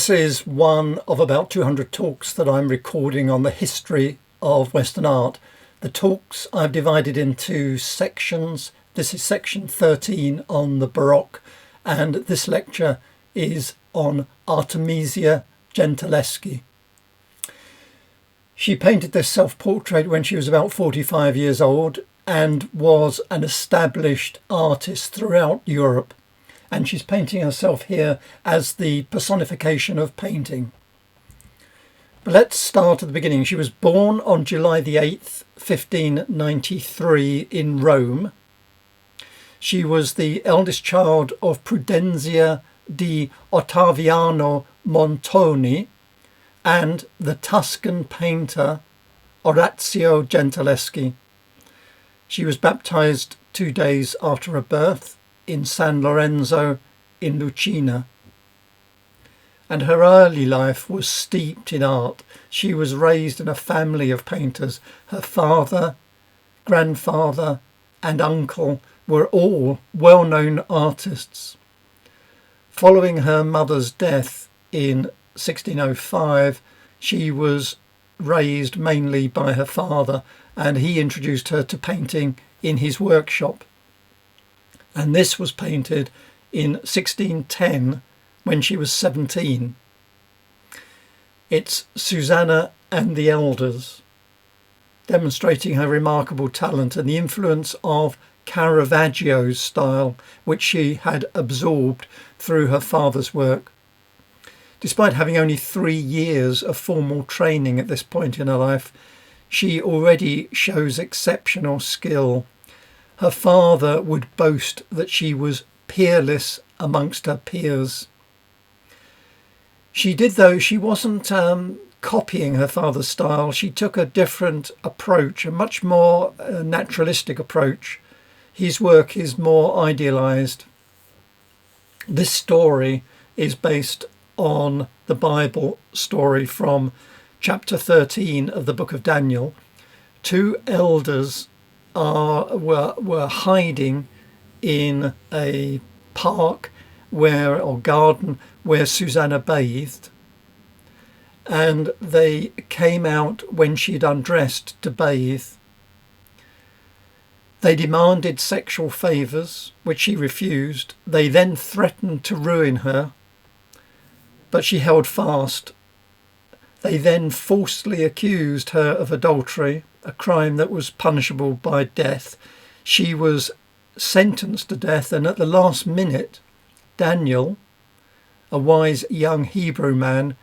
This is one of about 200 talks that I'm recording on the history of Western art. The talks I've divided into sections. This is section 13 on the Baroque, and this lecture is on Artemisia Gentileschi. She painted this self-portrait when she was about 45 years old and was an established artist throughout Europe. And she's painting herself here as the personification of painting. But let's start at the beginning. She was born on July the 8th, 1593 in Rome. She was the eldest child of Prudenzia di Ottaviano Montoni and the Tuscan painter Orazio Gentileschi. She was baptized 2 days after her birth in San Lorenzo in Lucina. And her early life was steeped in art. She was raised in a family of painters. Her father, grandfather and uncle were all well-known artists. Following her mother's death in 1605, she was raised mainly by her father, and he introduced her to painting in his workshop. And this was painted in 1610 when she was 17. It's Susanna and the Elders, demonstrating her remarkable talent and the influence of Caravaggio's style, which she had absorbed through her father's work. Despite having only 3 years of formal training at this point in her life, she already shows exceptional skill. Her father would boast that she was peerless amongst her peers. She wasn't copying her father's style. She took a different approach, a much more naturalistic approach. His work is more idealized. This story is based on the Bible story from chapter 13 of the book of Daniel. 2 elders were hiding in a park or garden where Susanna bathed, and they came out when she'd undressed to bathe. They demanded sexual favours, which she refused. They then threatened to ruin her, but she held fast. They then falsely accused her of adultery, a crime that was punishable by death. She was sentenced to death, and at the last minute, Daniel, a wise young Hebrew man,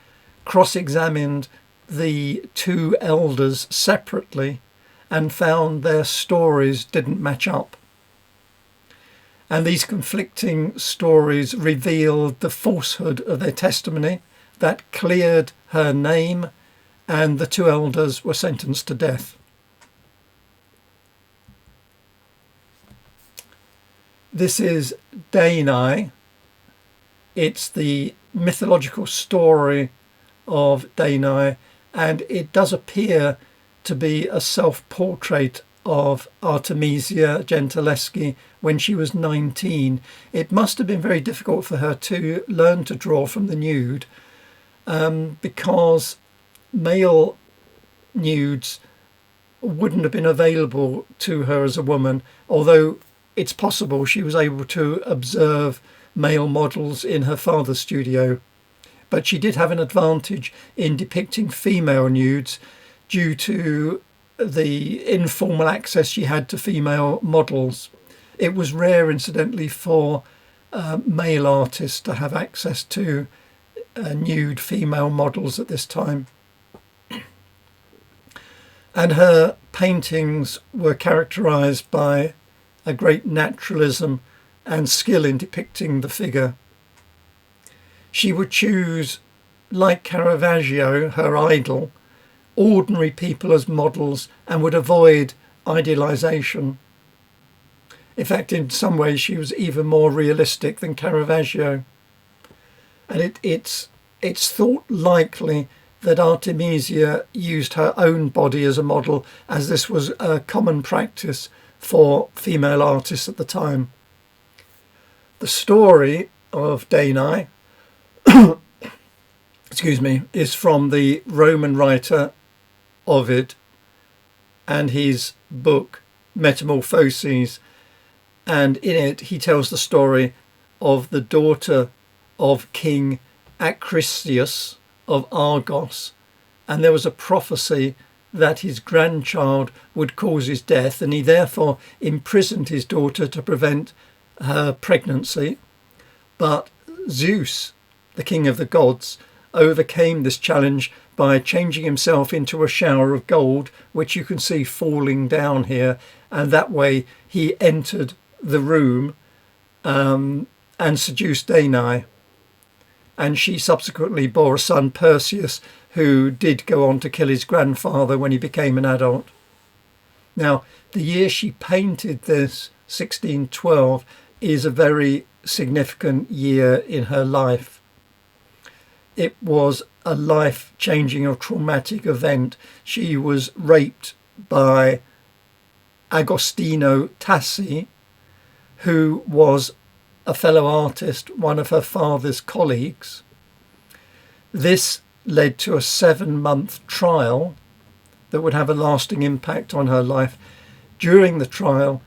cross-examined the 2 elders separately and found their stories didn't match up. And these conflicting stories revealed the falsehood of their testimony that cleared her name, and the 2 elders were sentenced to death. This is Danae. It's the mythological story of Danae, and it does appear to be a self-portrait of Artemisia Gentileschi when she was 19. It must have been very difficult for her to learn to draw from the nude, because male nudes wouldn't have been available to her as a woman, although it's possible she was able to observe male models in her father's studio. But she did have an advantage in depicting female nudes due to the informal access she had to female models. It was rare, incidentally, for male artists to have access to nude female models at this time. And her paintings were characterized by a great naturalism and skill in depicting the figure. She would choose, like Caravaggio, her idol, ordinary people as models and would avoid idealization. In fact, in some ways, she was even more realistic than Caravaggio. And it's thought likely that Artemisia used her own body as a model, as this was a common practice for female artists at the time. The story of Danae is from the Roman writer Ovid and his book Metamorphoses, and in it he tells the story of the daughter of King Acrisius of Argos, and there was a prophecy that his grandchild would cause his death, and he therefore imprisoned his daughter to prevent her pregnancy. But Zeus, the king of the gods, overcame this challenge by changing himself into a shower of gold, which you can see falling down here, and that way he entered the room and seduced Danae. And she subsequently bore a son, Perseus, who did go on to kill his grandfather when he became an adult. Now, the year she painted this, 1612, is a very significant year in her life. It was a life-changing or traumatic event. She was raped by Agostino Tassi, who was a fellow artist, one of her father's colleagues. This led to a 7-month trial that would have a lasting impact on her life. During the trial,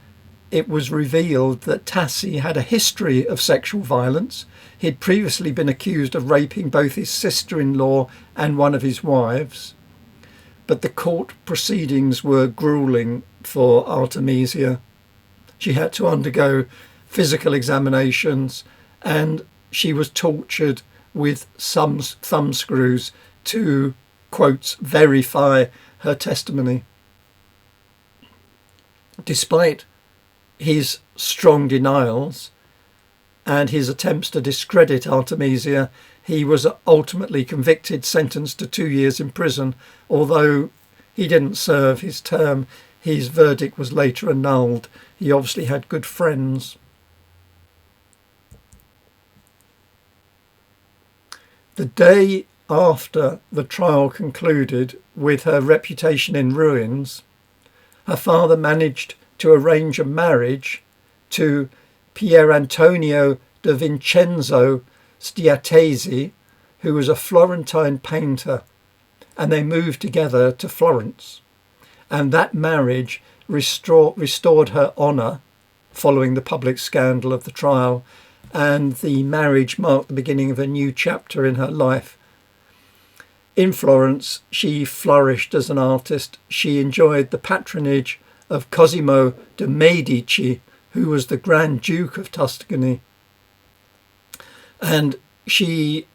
it was revealed that Tassi had a history of sexual violence. He'd previously been accused of raping both his sister-in-law and one of his wives. But the court proceedings were grueling for Artemisia. She had to undergo physical examinations, and she was tortured with some thumb screws to, quotes, verify her testimony. Despite his strong denials and his attempts to discredit Artemisia, he was ultimately convicted, sentenced to 2 years in prison. Although he didn't serve his term, his verdict was later annulled. He obviously had good friends. The day after the trial concluded, with her reputation in ruins, her father managed to arrange a marriage to Pier Antonio da Vincenzo Stiatesi, who was a Florentine painter, and they moved together to Florence. And that marriage restored her honour following the public scandal of the trial, and the marriage marked the beginning of a new chapter in her life. In Florence, she flourished as an artist. She enjoyed the patronage of Cosimo de' Medici, who was the Grand Duke of Tuscany. And she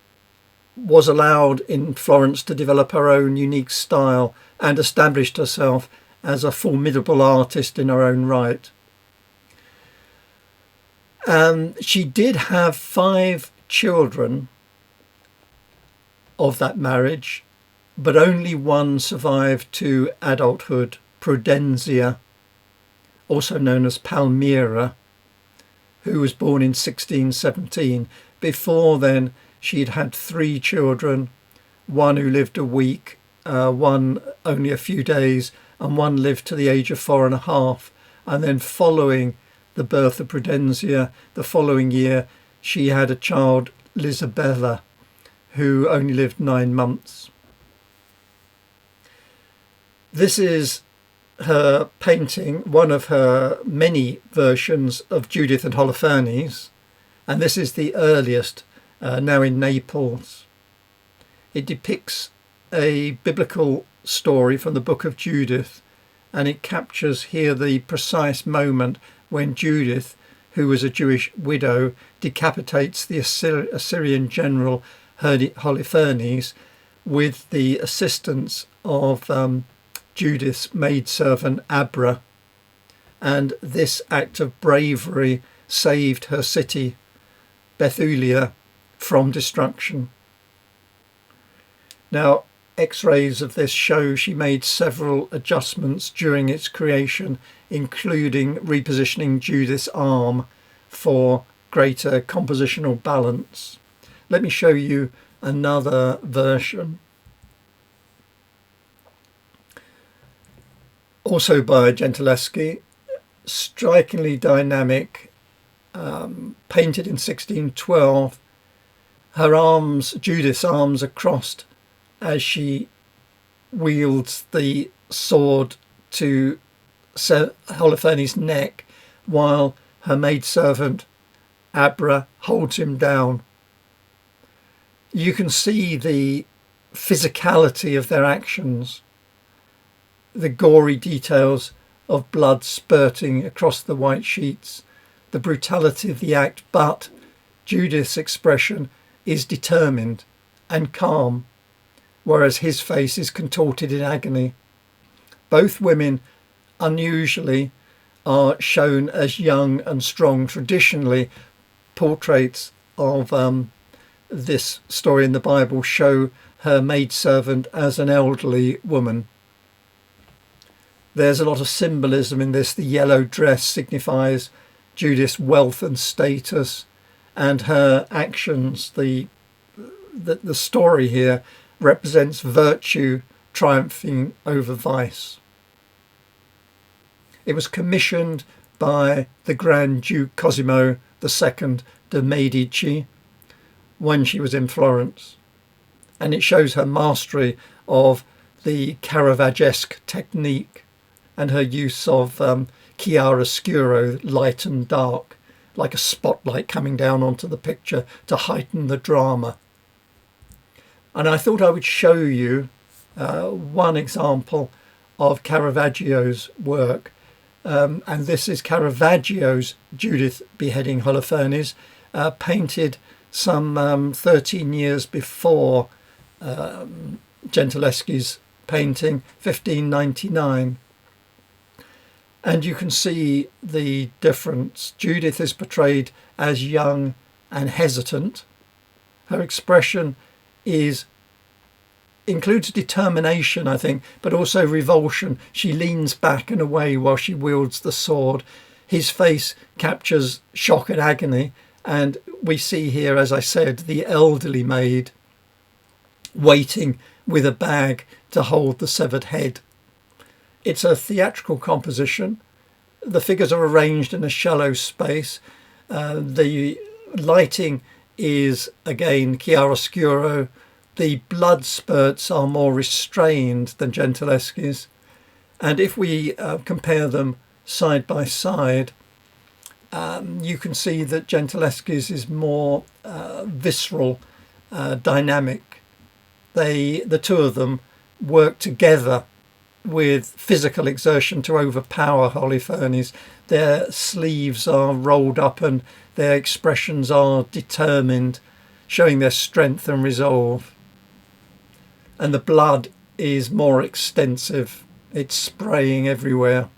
was allowed in Florence to develop her own unique style and established herself as a formidable artist in her own right. She did have 5 children of that marriage, but only one survived to adulthood, Prudenzia, also known as Palmyra, who was born in 1617. Before then, she'd had 3 children, one who lived a week, one only a few days, and one lived to the age of 4.5. And then following the birth of Prudenzia, the following year, she had a child, Lisabella, who only lived 9 months. This is her painting, one of her many versions of Judith and Holofernes, and this is the earliest, now in Naples. It depicts a biblical story from the book of Judith, and it captures here the precise moment when Judith, who was a Jewish widow, decapitates the Assyrian general Holofernes with the assistance of Judith's maidservant Abra. And this act of bravery saved her city, Bethulia, from destruction. Now, X-rays of this show she made several adjustments during its creation, including repositioning Judith's arm for greater compositional balance. Let me show you another version. Also by Gentileschi, strikingly dynamic, painted in 1612. Her arms, Judith's arms, are crossed as she wields the sword to Holofernes' neck, while her maidservant Abra holds him down. You can see the physicality of their actions, the gory details of blood spurting across the white sheets, the brutality of the act, but Judith's expression is determined and calm, whereas his face is contorted in agony. Both women, unusually, are shown as young and strong. Traditionally, portraits of this story in the Bible show her maidservant as an elderly woman. There's a lot of symbolism in this. The yellow dress signifies Judith's wealth and status, and her actions, the story here, represents virtue triumphing over vice. It was commissioned by the Grand Duke Cosimo II de' Medici when she was in Florence, and it shows her mastery of the Caravagesque technique and her use of chiaroscuro, light and dark, like a spotlight coming down onto the picture to heighten the drama. And I thought I would show you one example of Caravaggio's work. And this is Caravaggio's Judith beheading Holofernes, painted some 13 years before Gentileschi's painting, 1599. And you can see the difference. Judith is portrayed as young and hesitant. Her expression includes determination, I think, but also revulsion. She leans back and away while she wields the sword. His face captures shock and agony, and we see here, as I said, the elderly maid waiting with a bag to hold the severed head. It's a theatrical composition. The figures are arranged in a shallow space. The lighting is, again, chiaroscuro. The blood spurts are more restrained than Gentileschi's. And if we compare them side by side, you can see that Gentileschi's is more visceral, dynamic. The two of them work together with physical exertion to overpower Holofernes. Their sleeves are rolled up and their expressions are determined, showing their strength and resolve. And the blood is more extensive. It's spraying everywhere.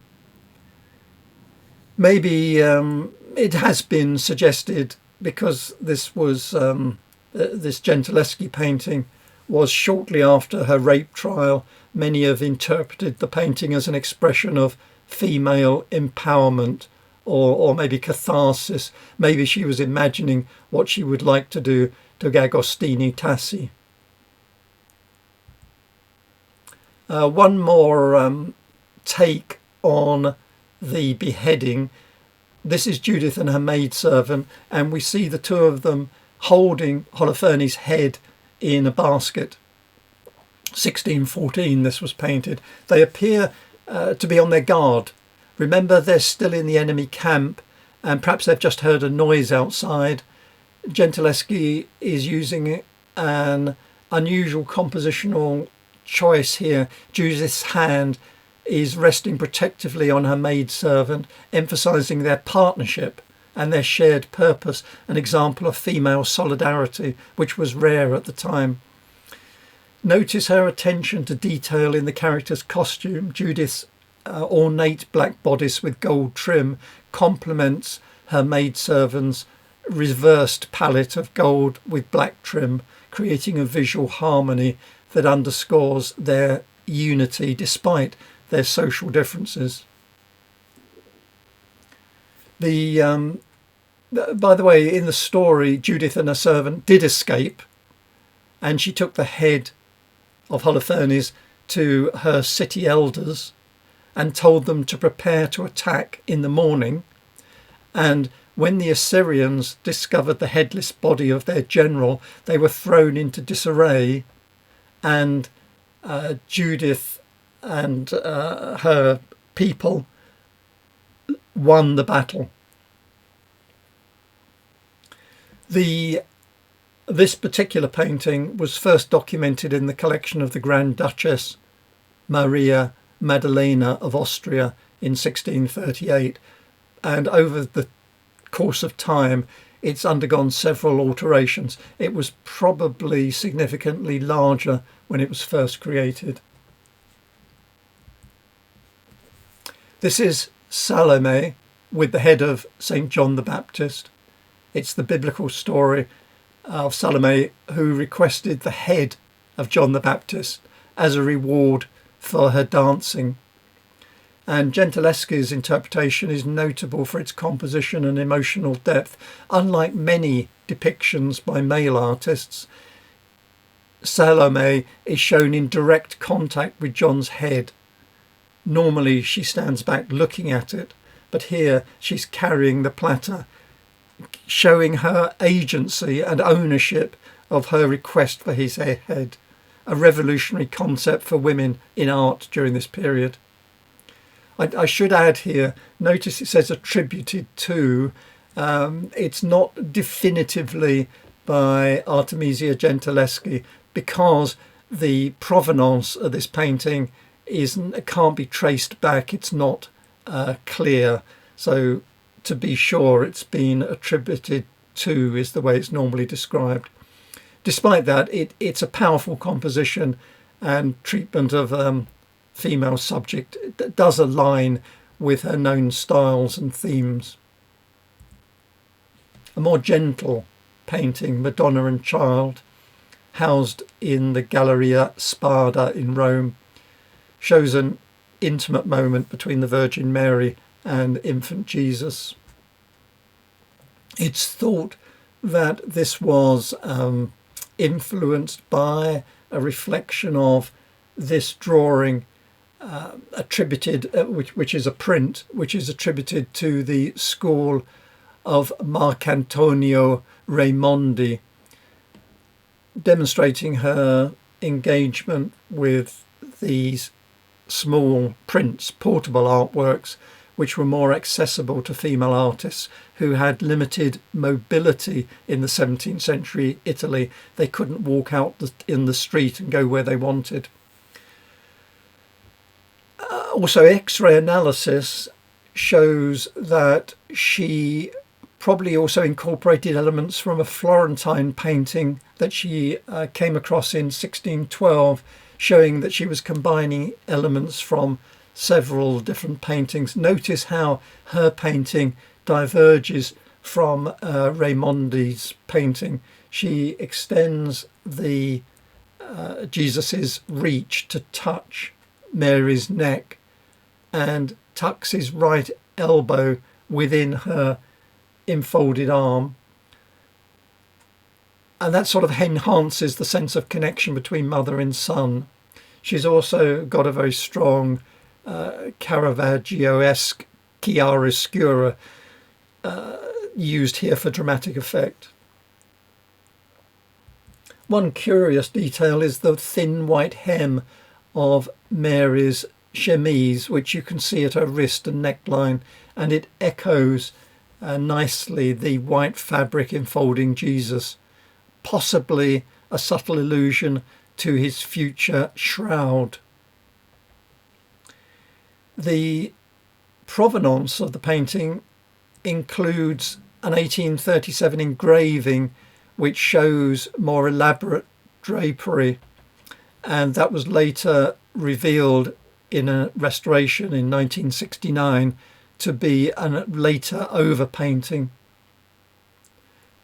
Maybe it has been suggested, because this was this Gentileschi painting was shortly after her rape trial. Many have interpreted the painting as an expression of female empowerment or maybe catharsis. Maybe she was imagining what she would like to do to Agostino Tassi. One more take on the beheading. This is Judith and her maidservant, and we see the two of them holding Holofernes' head in a basket. 1614 this was painted. They appear to be on their guard. Remember, they're still in the enemy camp, and perhaps they've just heard a noise outside. Gentileschi is using an unusual compositional choice here. Judith's hand is resting protectively on her maidservant, emphasising their partnership and their shared purpose, an example of female solidarity, which was rare at the time. Notice her attention to detail in the character's costume. Judith's ornate black bodice with gold trim complements her maidservant's reversed palette of gold with black trim, creating a visual harmony that underscores their unity despite their social differences. By the way, in the story, Judith and her servant did escape, and she took the head of Holofernes to her city elders and told them to prepare to attack in the morning. And When the Assyrians discovered the headless body of their general, they were thrown into disarray, and Judith and her people won the battle. This particular painting was first documented in the collection of the Grand Duchess Maria Maddalena of Austria in 1638, and over the course of time it's undergone several alterations. It was probably significantly larger when it was first created. This is Salome with the head of St. John the Baptist. It's the biblical story of Salome who requested the head of John the Baptist as a reward for her dancing. And Gentileschi's interpretation is notable for its composition and emotional depth. Unlike many depictions by male artists, Salome is shown in direct contact with John's head. Normally she stands back looking at it, but here she's carrying the platter, showing her agency and ownership of her request for his head, a revolutionary concept for women in art during this period. I should add here, notice it says attributed to. It's not definitively by Artemisia Gentileschi, because the provenance of this painting can't be traced back. It's not clear. So to be sure, it's been attributed to is the way it's normally described. Despite that, it's a powerful composition and treatment of female subject that does align with her known styles and themes. A more gentle painting, Madonna and Child, housed in the Galleria Spada in Rome, shows an intimate moment between the Virgin Mary and infant Jesus. It's thought that this was influenced by a reflection of this drawing attributed, which is a print, which is attributed to the school of Marcantonio Raimondi, demonstrating her engagement with these small prints, portable artworks, which were more accessible to female artists who had limited mobility in the 17th century Italy. They couldn't walk out in the street and go where they wanted. Also, X-ray analysis shows that she probably also incorporated elements from a Florentine painting that she came across in 1612, showing that she was combining elements from several different paintings. Notice how her painting diverges from Raimondi's painting. She extends the Jesus's reach to touch Mary's neck and tucks his right elbow within her enfolded arm, and that sort of enhances the sense of connection between mother and son. She's also got a very strong Caravaggio-esque chiaroscuro used here for dramatic effect. One curious detail is the thin white hem of Mary's chemise, which you can see at her wrist and neckline, and it echoes nicely the white fabric enfolding Jesus, possibly a subtle allusion to his future shroud. The provenance of the painting includes an 1837 engraving which shows more elaborate drapery, and that was later revealed in a restoration in 1969 to be a later overpainting.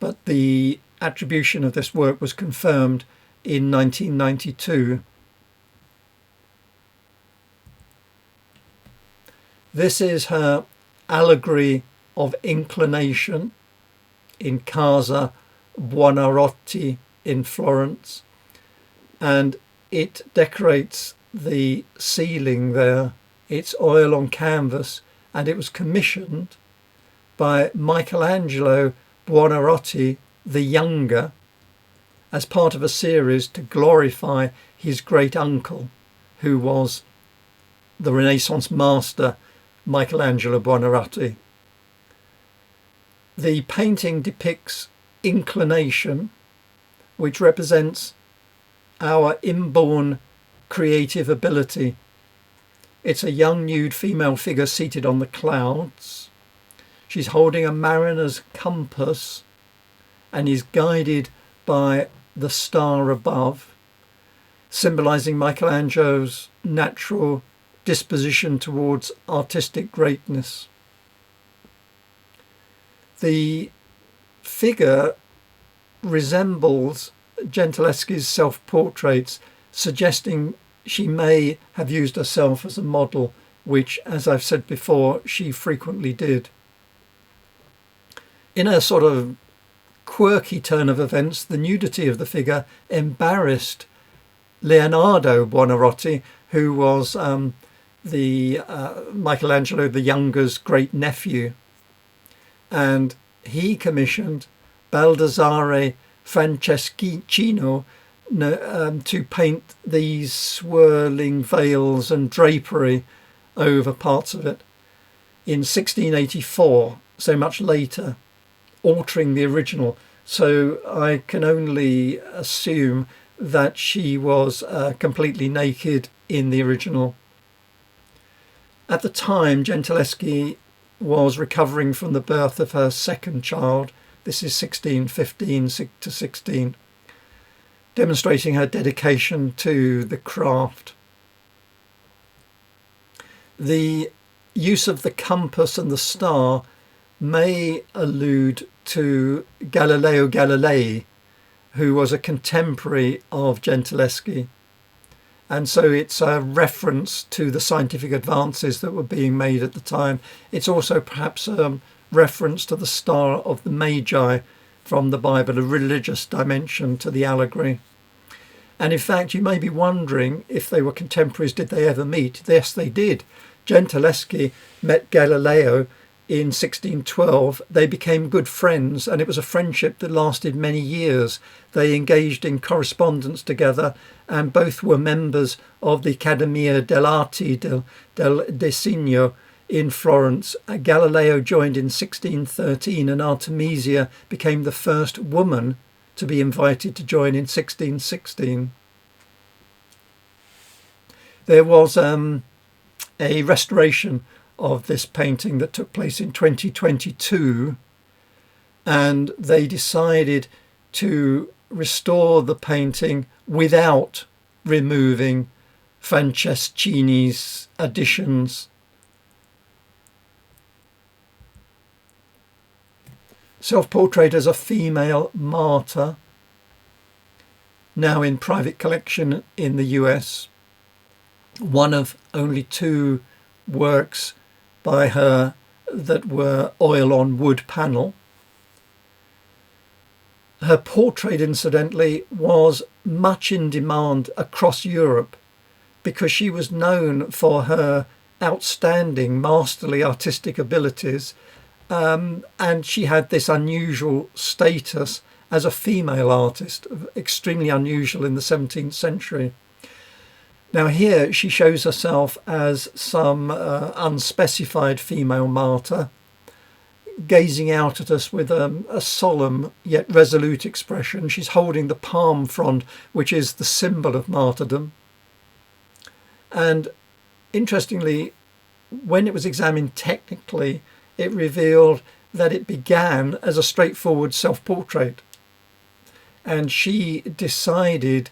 But the attribution of this work was confirmed in 1992. This is her allegory of inclination in Casa Buonarroti in Florence, and it decorates the ceiling there. It's oil on canvas, and it was commissioned by Michelangelo Buonarroti the Younger as part of a series to glorify his great uncle, who was the Renaissance master Michelangelo Buonarroti. The painting depicts inclination, which represents our inborn creative ability. It's a young nude female figure seated on the clouds. She's holding a mariner's compass and is guided by the star above, symbolising Michelangelo's natural disposition towards artistic greatness. The figure resembles Gentileschi's self-portraits, suggesting she may have used herself as a model, which, as I've said before, she frequently did. In a sort of quirky turn of events, the nudity of the figure embarrassed Leonardo Buonarroti, who was Michelangelo the Younger's great nephew, and he commissioned Baldassare Franceschino to paint these swirling veils and drapery over parts of it in 1684, so much later, altering the original. So I can only assume that she was completely naked in the original. At the time, Gentileschi was recovering from the birth of her second child. This is 1615 to 16, demonstrating her dedication to the craft. The use of the compass and the star may allude to Galileo Galilei, who was a contemporary of Gentileschi. And so it's a reference to the scientific advances that were being made at the time. It's also perhaps a reference to the Star of the Magi from the Bible, a religious dimension to the allegory. And in fact, you may be wondering if they were contemporaries, did they ever meet? Yes, they did. Gentileschi met Galileo in 1612. They became good friends, and it was a friendship that lasted many years. They engaged in correspondence together, and both were members of the Accademia dell'Arti del Disegno in Florence. Galileo joined in 1613, and Artemisia became the first woman to be invited to join in 1616. There was a restoration of this painting that took place in 2022, and they decided to restore the painting without removing Franceschini's additions. Self-portrait as a female martyr, now in private collection in the US. One of only two works by her that were oil on wood panel. Her portrait, incidentally, was much in demand across Europe because she was known for her outstanding, masterly artistic abilities, and she had this unusual status as a female artist, extremely unusual in the 17th century. Now here she shows herself as some unspecified female martyr, gazing out at us with a solemn yet resolute expression. She's holding the palm frond, which is the symbol of martyrdom. And interestingly, when it was examined technically, it revealed that it began as a straightforward self-portrait. And she decided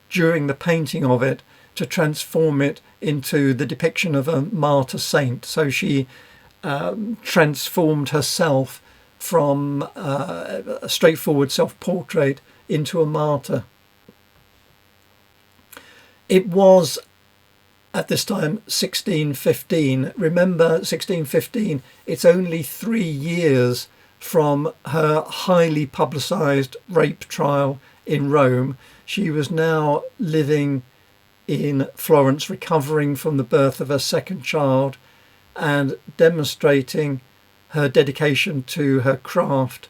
during the painting of it to transform it into the depiction of a martyr saint. So she transformed herself from a straightforward self-portrait into a martyr. It was at this time 1615. Remember, 1615, it's only 3 years from her highly publicised rape trial in Rome. She was now living in Florence, recovering from the birth of her second child and demonstrating her dedication to her craft.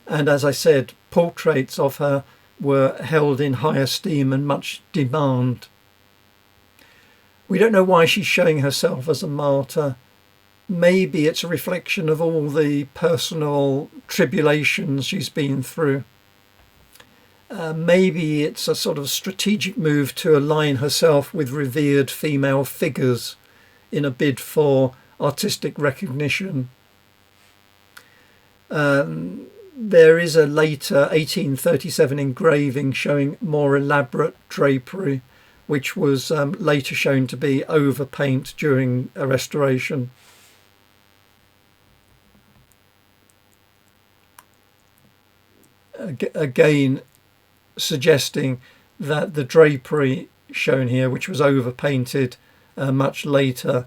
And as I said, portraits of her were held in high esteem and much demand. We don't know why she's showing herself as a martyr. Maybe it's a reflection of all the personal tribulations she's been through. Maybe it's a sort of strategic move to align herself with revered female figures in a bid for artistic recognition. There is a later 1837 engraving showing more elaborate drapery, which was later shown to be overpaint during a restoration. Again, suggesting that the drapery shown here, which was overpainted much later,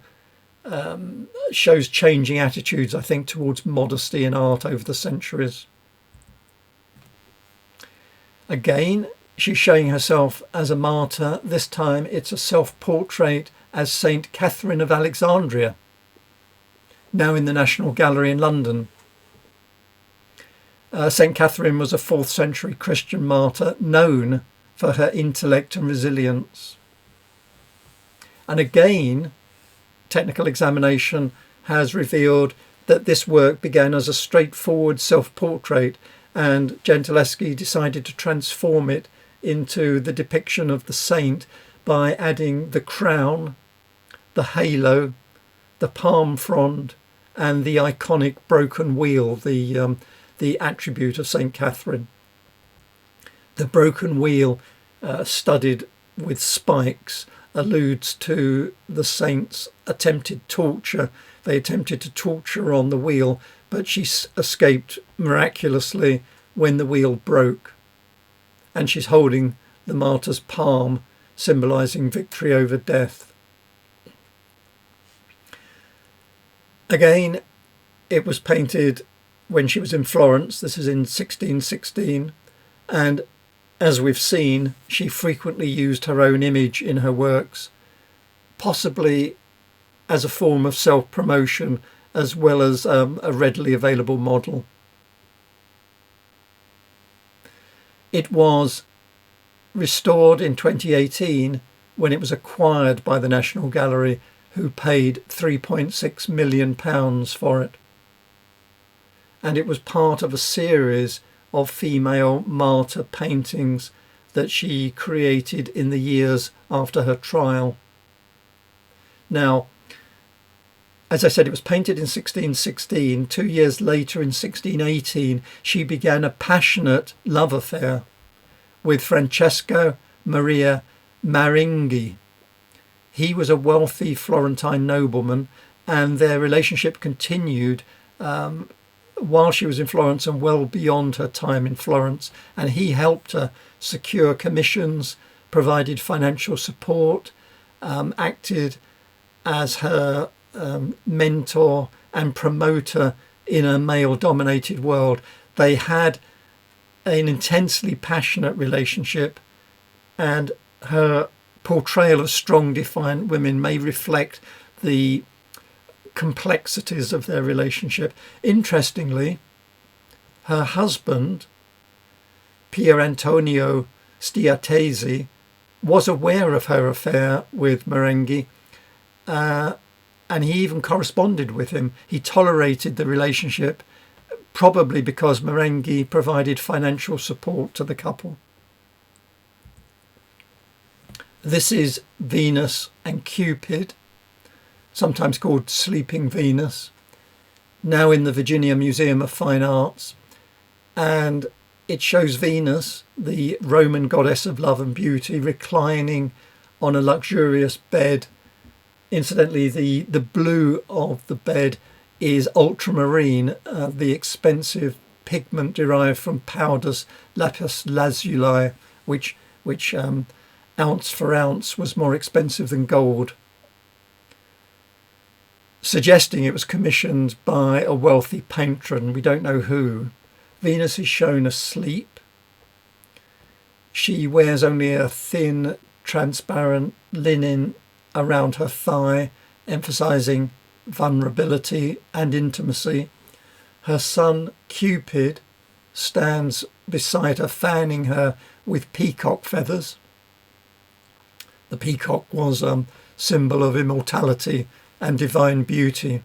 shows changing attitudes, I think, towards modesty in art over the centuries. Again, she's showing herself as a martyr. This time it's a self-portrait as Saint Catherine of Alexandria, now in the National Gallery in London. Saint Catherine was a 4th century Christian martyr known for her intellect and resilience. And again, technical examination has revealed that this work began as a straightforward self-portrait, and Gentileschi decided to transform it into the depiction of the saint by adding the crown, the halo, the palm frond, and the iconic broken wheel, the attribute of St. Catherine. The broken wheel, studded with spikes, alludes to the saint's attempted torture. They attempted to torture her on the wheel, but she escaped miraculously when the wheel broke. And she's holding the martyr's palm, symbolising victory over death. Again, it was painted when she was in Florence. This is in 1616, and as we've seen, she frequently used her own image in her works, possibly as a form of self-promotion as well as a readily available model. It was restored in 2018 when it was acquired by the National Gallery, who paid £3.6 million for it. And it was part of a series of female martyr paintings that she created in the years after her trial. Now, as I said, it was painted in 1616. 2 years later, in 1618, she began a passionate love affair with Francesco Maria Marenghi. He was a wealthy Florentine nobleman, and their relationship continued while she was in Florence and well beyond her time in Florence. And he helped her secure commissions, provided financial support, acted as her mentor and promoter in a male-dominated world. They had an intensely passionate relationship, and her portrayal of strong, defiant women may reflect the complexities of their relationship. Interestingly, her husband, Pier Antonio Stiatesi, was aware of her affair with Marenghi, and he even corresponded with him. He tolerated the relationship, probably because Marenghi provided financial support to the couple. This is Venus and Cupid, sometimes called Sleeping Venus, now in the Virginia Museum of Fine Arts. And it shows Venus, the Roman goddess of love and beauty, reclining on a luxurious bed. Incidentally, the blue of the bed is ultramarine, the expensive pigment derived from powders lapis lazuli, which ounce for ounce was more expensive than gold, suggesting it was commissioned by a wealthy patron. We don't know who. Venus is shown asleep. She wears only a thin, transparent linen around her thigh, emphasising vulnerability and intimacy. Her son Cupid stands beside her, fanning her with peacock feathers. The peacock was a symbol of immortality and divine beauty.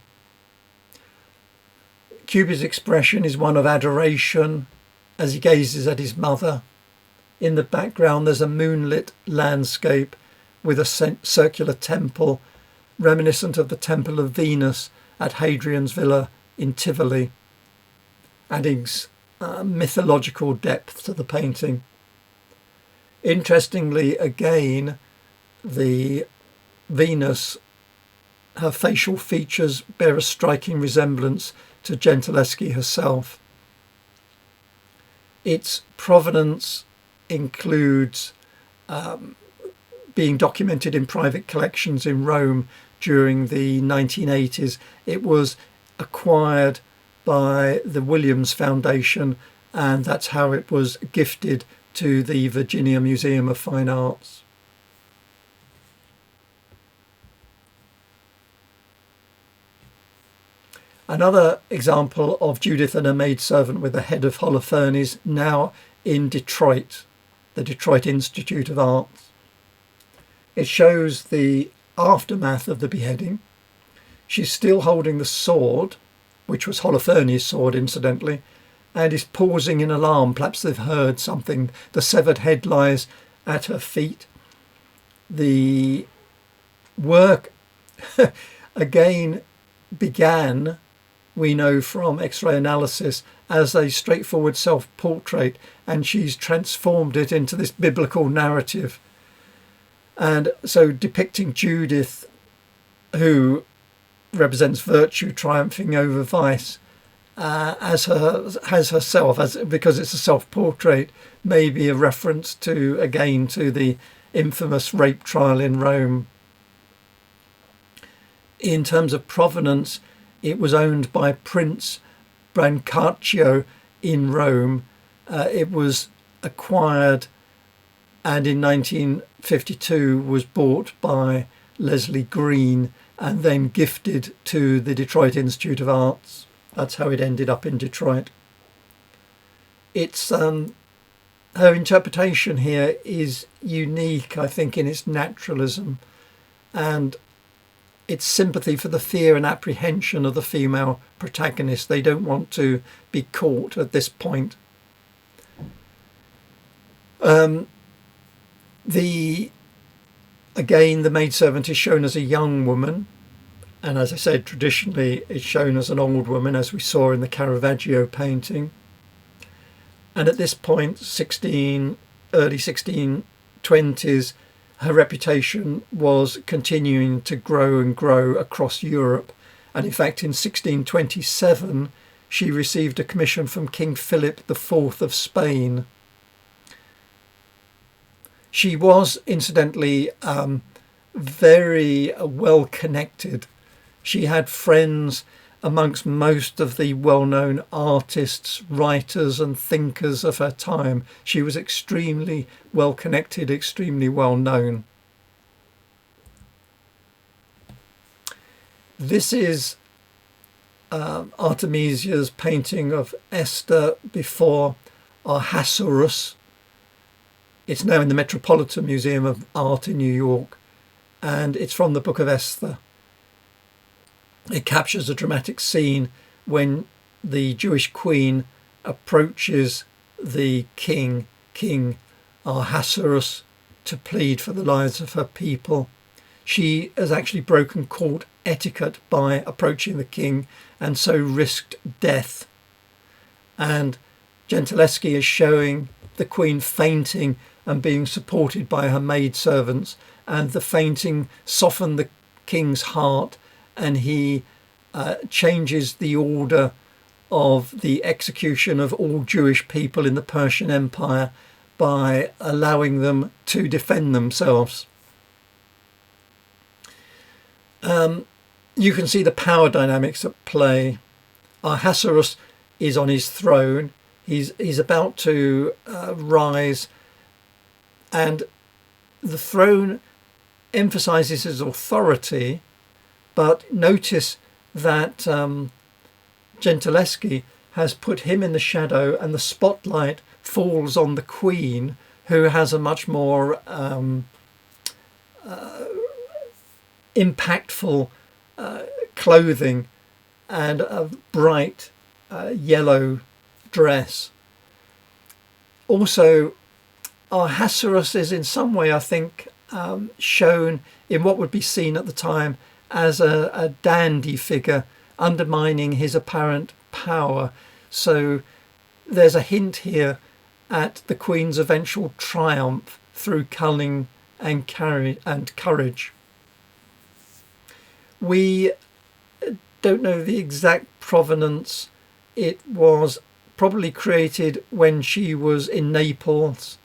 Cupid's expression is one of adoration as he gazes at his mother. In the background there's a moonlit landscape with a circular temple reminiscent of the Temple of Venus at Hadrian's Villa in Tivoli, adding mythological depth to the painting. Interestingly, again, the Venus, her facial features bear a striking resemblance to Gentileschi herself. Its provenance includes being documented in private collections in Rome during the 1980s. It was acquired by the Williams Foundation, and that's how it was gifted to the Virginia Museum of Fine Arts. Another example of Judith and her maidservant with the head of Holofernes, now in Detroit, the Detroit Institute of Arts. It shows the aftermath of the beheading. She's still holding the sword, which was Holofernes' sword, incidentally, and is pausing in alarm. Perhaps they've heard something. The severed head lies at her feet. The work again began, we know from X-ray analysis, as a straightforward self-portrait, and she's transformed it into this biblical narrative. And so depicting Judith, who represents virtue triumphing over vice, as herself, because it's a self-portrait, may be a reference to the infamous rape trial in Rome. In terms of provenance, it was owned by Prince Brancaccio in Rome. It was acquired and in 1952 was bought by Leslie Green and then gifted to the Detroit Institute of Arts. That's how it ended up in Detroit. It's her interpretation here is unique, I think, in its naturalism and its sympathy for the fear and apprehension of the female protagonist. They don't want to be caught at this point. The maidservant is shown as a young woman, and as I said, traditionally it's shown as an old woman, as we saw in the Caravaggio painting. And at this point, early 1620s, her reputation was continuing to grow and grow across Europe. And in fact, in 1627, she received a commission from King Philip IV of Spain. She was, incidentally, very well connected. She had friends amongst most of the well-known artists, writers and thinkers of her time. She was extremely well connected, extremely well known. This is Artemisia's painting of Esther before Ahasuerus. It's now in the Metropolitan Museum of Art in New York, and it's from the Book of Esther. It captures a dramatic scene when the Jewish queen approaches the King Ahasuerus, to plead for the lives of her people. She has actually broken court etiquette by approaching the king and so risked death. And Gentileschi is showing the queen fainting and being supported by her maidservants, and the fainting softened the king's heart, and he changes the order of the execution of all Jewish people in the Persian Empire by allowing them to defend themselves. You can see the power dynamics at play. Ahasuerus is on his throne. He's about to rise, and the throne emphasizes his authority, but notice that Gentileschi has put him in the shadow, and the spotlight falls on the Queen, who has a much more impactful clothing and a bright yellow dress. Also, Ahasuerus is in some way, I think, shown in what would be seen at the time as a dandy figure, undermining his apparent power. So there's a hint here at the Queen's eventual triumph through cunning and courage. We don't know the exact provenance. It was probably created when she was in Naples,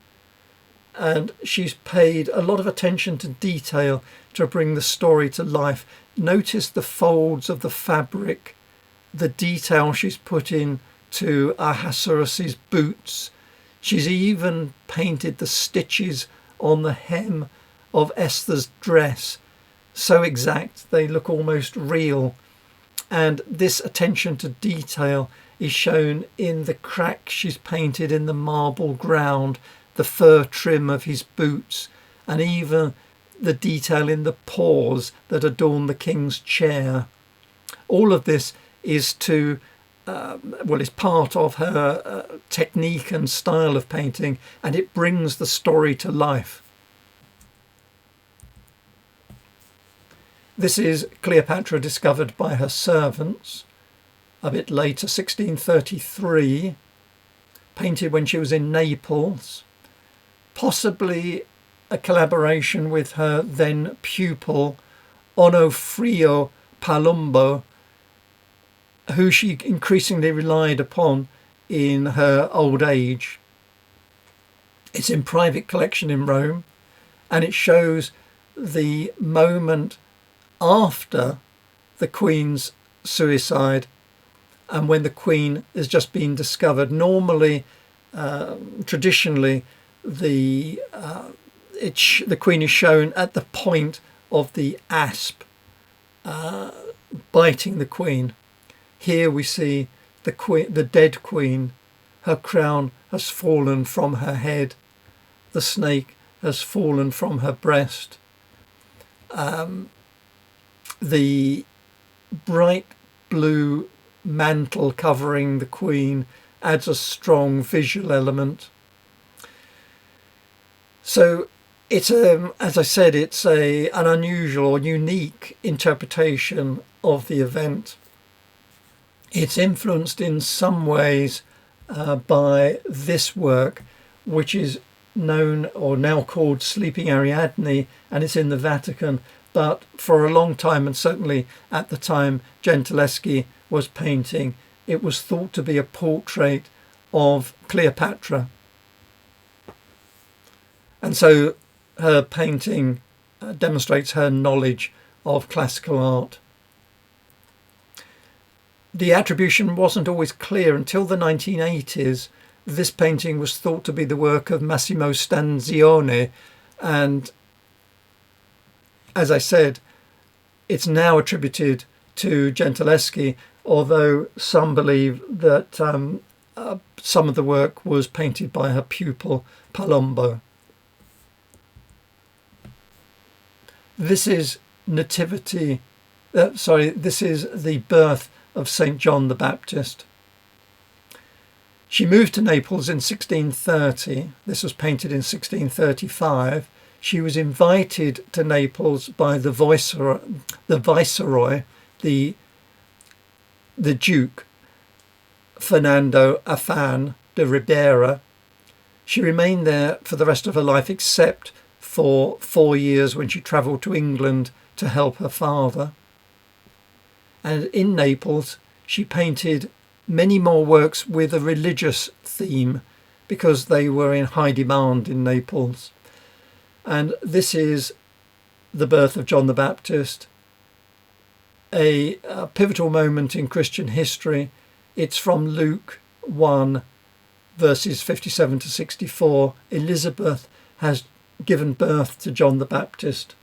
and she's paid a lot of attention to detail to bring the story to life. Notice the folds of the fabric, the detail she's put in to Ahasuerus's boots. She's even painted the stitches on the hem of Esther's dress. So exact, they look almost real. And this attention to detail is shown in the cracks she's painted in the marble ground, the fur trim of his boots, and even the detail in the paws that adorn the king's chair. All of this is is part of her technique and style of painting, and it brings the story to life. This is Cleopatra discovered by her servants a bit later, 1633, painted when she was in Naples, possibly a collaboration with her then pupil Onofrio Palumbo, who she increasingly relied upon in her old age. It's in private collection in Rome, and it shows the moment after the Queen's suicide and when the Queen has just been discovered. Normally, traditionally, the Queen is shown at the point of the asp biting the Queen. Here we see the dead Queen. Her crown has fallen from her head. The snake has fallen from her breast. The bright blue mantle covering the Queen adds a strong visual element. So it's as I said, it's an unusual or unique interpretation of the event. It's influenced in some ways by this work, which is known or now called Sleeping Ariadne, and it's in the Vatican. But for a long time, and certainly at the time Gentileschi was painting, it was thought to be a portrait of Cleopatra. And so her painting demonstrates her knowledge of classical art. The attribution wasn't always clear until the 1980s. This painting was thought to be the work of Massimo Stanzione, and as I said, it's now attributed to Gentileschi, although some believe that some of the work was painted by her pupil Palumbo. This is this is the birth of St. John the Baptist. She moved to Naples in 1630. This was painted in 1635. She was invited to Naples by the viceroy, the Duke Fernando Afán de Ribera. She remained there for the rest of her life, except for 4 years when she travelled to England to help her father. And in Naples, she painted many more works with a religious theme because they were in high demand in Naples. And this is the birth of John the Baptist, a pivotal moment in Christian history. It's from Luke 1, verses 57 to 64. Elizabeth has given birth to John the Baptist,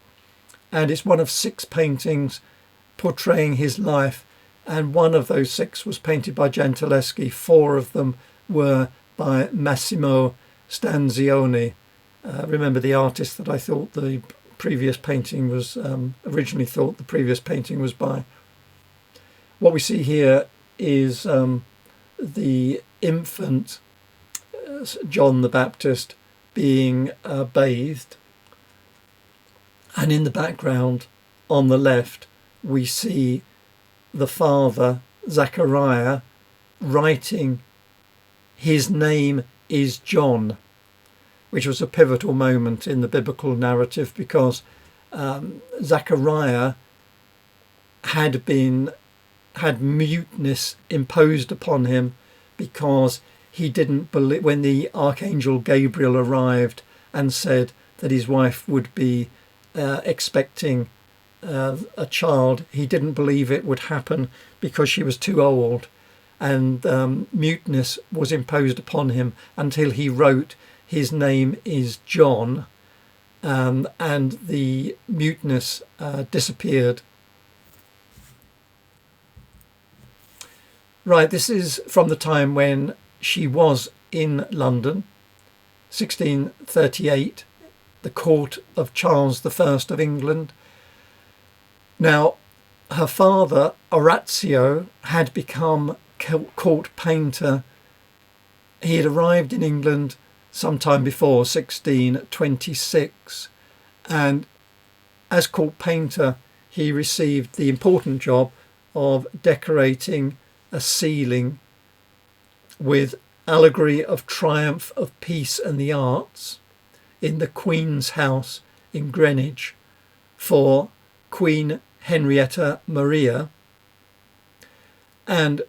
and it's one of 6 paintings portraying his life and one of those 6 was painted by Gentileschi. 4 of them were by Massimo Stanzioni. Remember the artist that I thought the previous painting was, originally thought the previous painting was by. What we see here is the infant John the Baptist being bathed, and in the background on the left we see the father Zachariah writing, "His name is John," which was a pivotal moment in the biblical narrative, because Zachariah had muteness imposed upon him because he didn't believe, when the archangel Gabriel arrived and said that his wife would be expecting a child, he didn't believe it would happen because she was too old, and muteness was imposed upon him until he wrote, "His name is John," and the muteness disappeared. Right, this is from the time when she was in London, 1638, the court of Charles I of England. Now, her father, Orazio, had become court painter. He had arrived in England sometime before 1626, and as court painter he received the important job of decorating a ceiling with allegory of triumph of peace and the arts in the Queen's house in Greenwich for Queen Henrietta Maria. And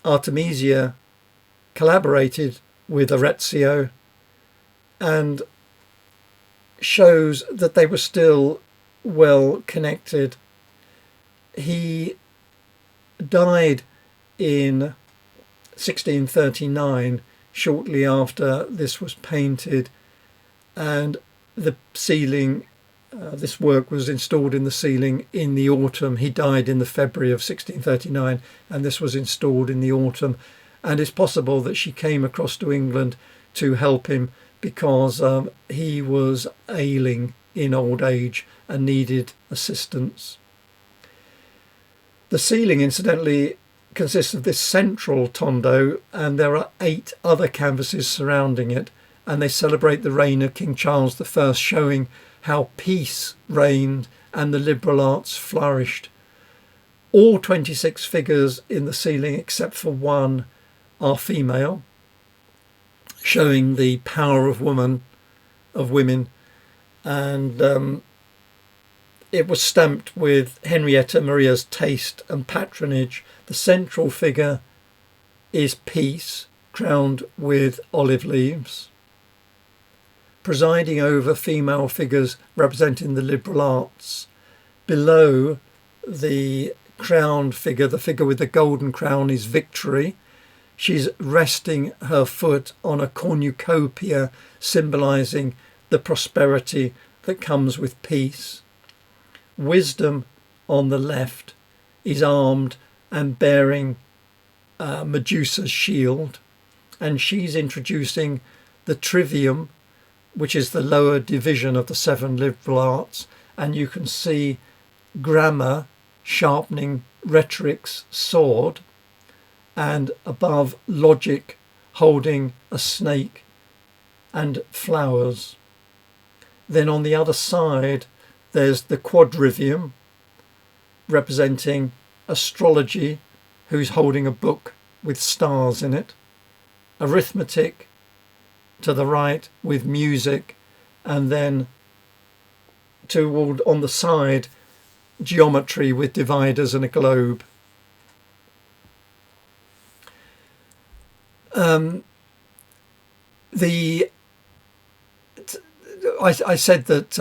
Artemisia collaborated with Orazio and shows that they were still well connected. He died in 1639, shortly after this was painted, and the ceiling, this work was installed in the ceiling in the autumn. He died in the February of 1639, and this was installed in the autumn. And it's possible that she came across to England to help him because he was ailing in old age and needed assistance. The ceiling, incidentally, consists of this central tondo, and there are 8 other canvases surrounding it, and they celebrate the reign of King Charles I, showing how peace reigned and the liberal arts flourished. All 26 figures in the ceiling, except for one, are female, showing the power of women, and it was stamped with Henrietta Maria's taste and patronage. The central figure is peace, crowned with olive leaves. Presiding over female figures representing the liberal arts. Below the crowned figure, the figure with the golden crown, is Victory. She's resting her foot on a cornucopia, symbolising the prosperity that comes with peace. Wisdom on the left is armed and bearing Medusa's shield, and she's introducing the trivium, which is the lower division of the 7 liberal arts, and you can see grammar sharpening rhetoric's sword, and above logic holding a snake and flowers. Then on the other side there's the quadrivium, representing astrology, who's holding a book with stars in it, arithmetic to the right with music, and then toward on the side geometry with dividers and a globe. I said that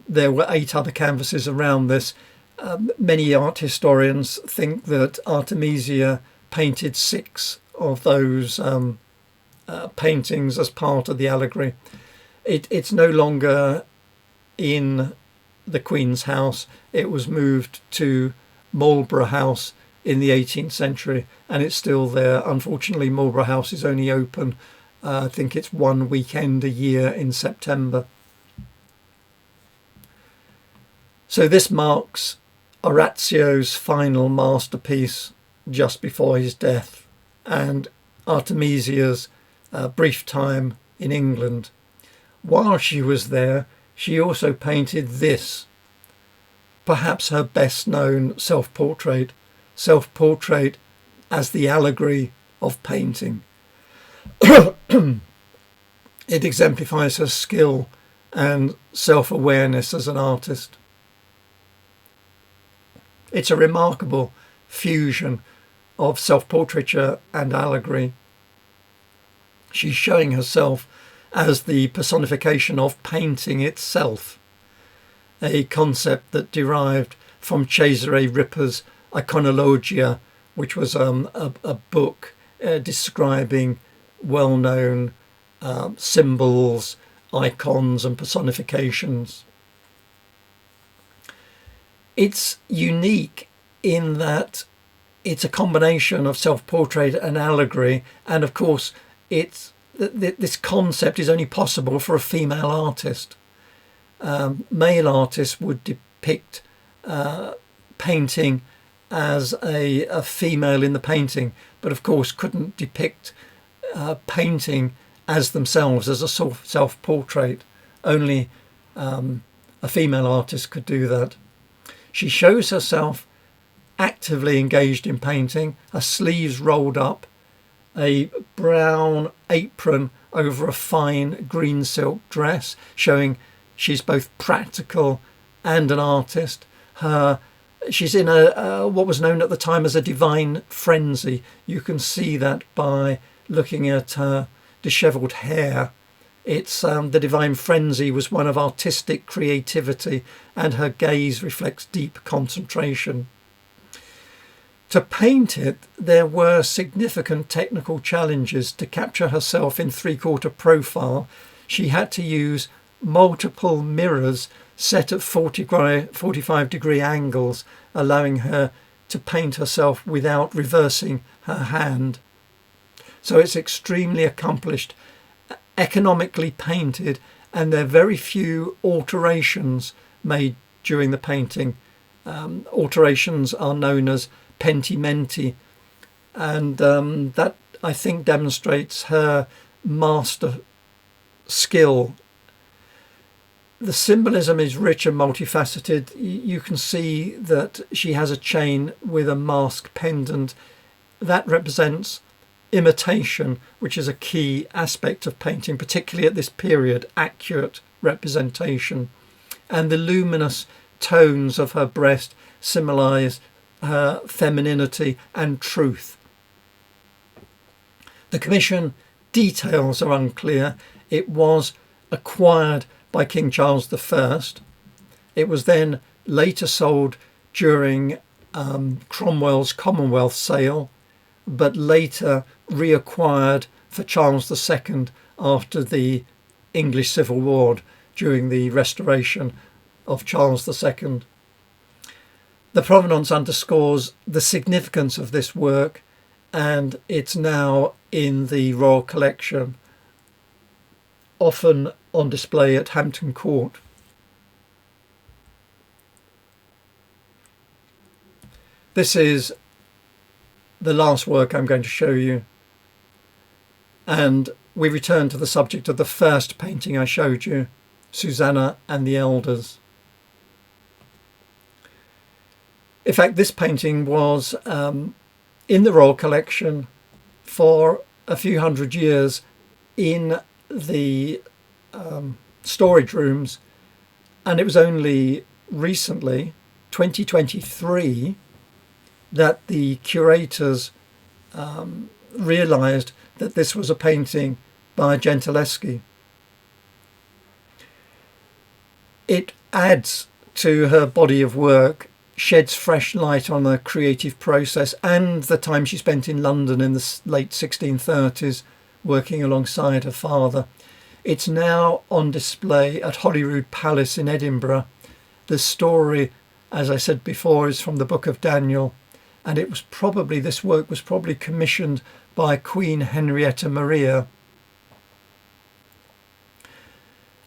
there were 8 other canvases around this. Many art historians think that Artemisia painted 6 of those paintings as part of the allegory. It's no longer in the Queen's house. It was moved to Marlborough House in the 18th century, and it's still there. Unfortunately, Marlborough House is only open, I think it's one weekend a year in September. So this marks Orazio's final masterpiece just before his death, and Artemisia's brief time in England. While she was there, she also painted this, perhaps her best known self-portrait as the allegory of painting. It exemplifies her skill and self-awareness as an artist. It's a remarkable fusion of self-portraiture and allegory. She's showing herself as the personification of painting itself, a concept that derived from Cesare Ripper's Iconologia, which was a book describing well-known symbols, icons and personifications. It's unique in that it's a combination of self-portrait and allegory, and of course this concept is only possible for a female artist. Male artists would depict painting as a female in the painting, but of course couldn't depict painting as themselves as a self-portrait. Only a female artist could do that. She shows herself actively engaged in painting, her sleeves rolled up, a brown apron over a fine green silk dress, showing she's both practical and an artist. She's in what was known at the time as a divine frenzy. You can see that by looking at her dishevelled hair. It's the divine frenzy was one of artistic creativity, and her gaze reflects deep concentration. To paint it, there were significant technical challenges. To capture herself in three-quarter profile, she had to use multiple mirrors set at 45-degree angles, allowing her to paint herself without reversing her hand. So it's extremely accomplished, economically painted, and there are very few alterations made during the painting. Alterations are known as pentimenti, and that I think demonstrates her master skill. The symbolism is rich and multifaceted. You can see that she has a chain with a mask pendant that represents imitation, which is a key aspect of painting, particularly at this period, accurate representation. And the luminous tones of her breast symbolise her femininity and truth. The commission details are unclear. It was acquired by King Charles I. It was then later sold during Cromwell's Commonwealth sale, but later reacquired for Charles II after the English Civil War during the restoration of Charles II. The provenance underscores the significance of this work, and it's now in the Royal Collection, often on display at Hampton Court. This is the last work I'm going to show you, and we return to the subject of the first painting I showed you, Susanna and the Elders. In fact, this painting was in the Royal Collection for a few hundred years in the storage rooms, and it was only recently, 2023, that the curators realised that this was a painting by Gentileschi. It adds to her body of work, sheds fresh light on the creative process and the time she spent in London in the late 1630s working alongside her father. It's now on display at Holyrood Palace in Edinburgh. The story, as I said before, is from the Book of Daniel, and this work was probably commissioned by Queen Henrietta Maria.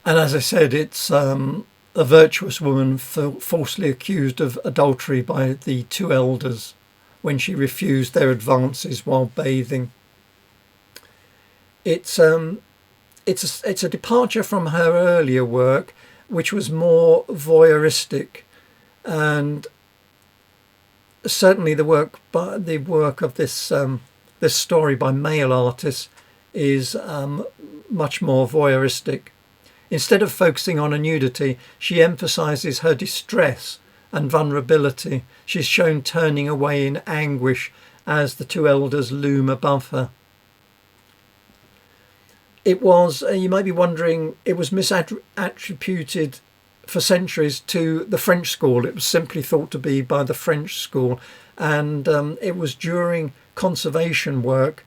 And as I said, it's a virtuous woman falsely accused of adultery by the two elders when she refused their advances while bathing. It's a departure from her earlier work, which was more voyeuristic, and certainly the work of this story by male artists is much more voyeuristic. Instead of focusing on a nudity, she emphasises her distress and vulnerability. She's shown turning away in anguish as the two elders loom above her. It was, you might be wondering, it was misattributed for centuries to the French school. It was simply thought to be by the French school, and it was during conservation work,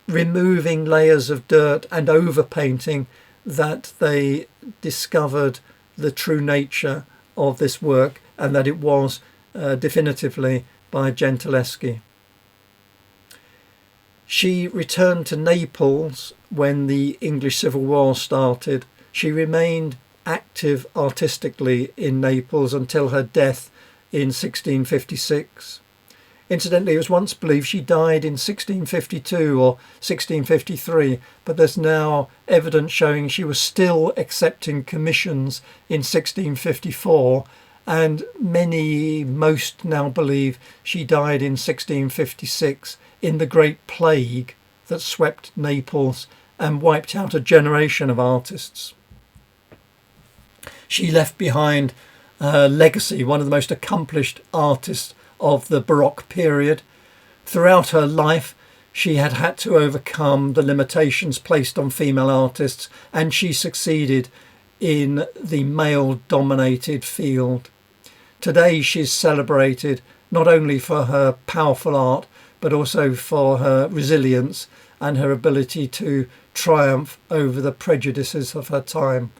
removing layers of dirt and overpainting, that they discovered the true nature of this work, and that it was definitively by Gentileschi. She returned to Naples when the English Civil War started. She remained active artistically in Naples until her death in 1656. Incidentally, it was once believed she died in 1652 or 1653, but there's now evidence showing she was still accepting commissions in 1654, and most now believe she died in 1656 in the Great Plague that swept Naples and wiped out a generation of artists. She left behind her legacy, one of the most accomplished artists of the Baroque period. Throughout her life, she had to overcome the limitations placed on female artists, and she succeeded in the male-dominated field. Today, she's celebrated not only for her powerful art, but also for her resilience and her ability to triumph over the prejudices of her time.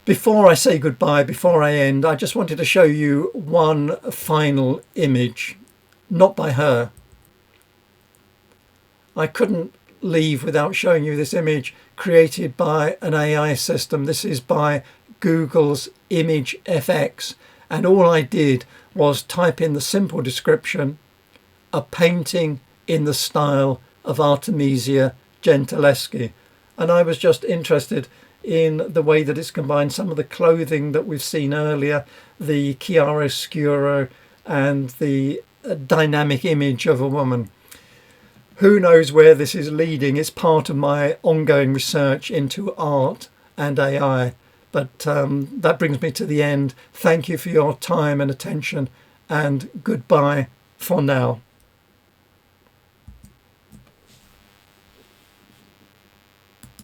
Before I say goodbye, before I end, I just wanted to show you one final image, not by her. I couldn't leave without showing you this image created by an AI system. This is by Google's ImageFX, and all I did was type in the simple description, a painting in the style of Artemisia Gentileschi, and I was just interested in the way that it's combined some of the clothing that we've seen earlier, the chiaroscuro and the dynamic image of a woman. Who knows where this is leading? It's part of my ongoing research into art and AI. But that brings me to the end. Thank you for your time and attention, and goodbye for now.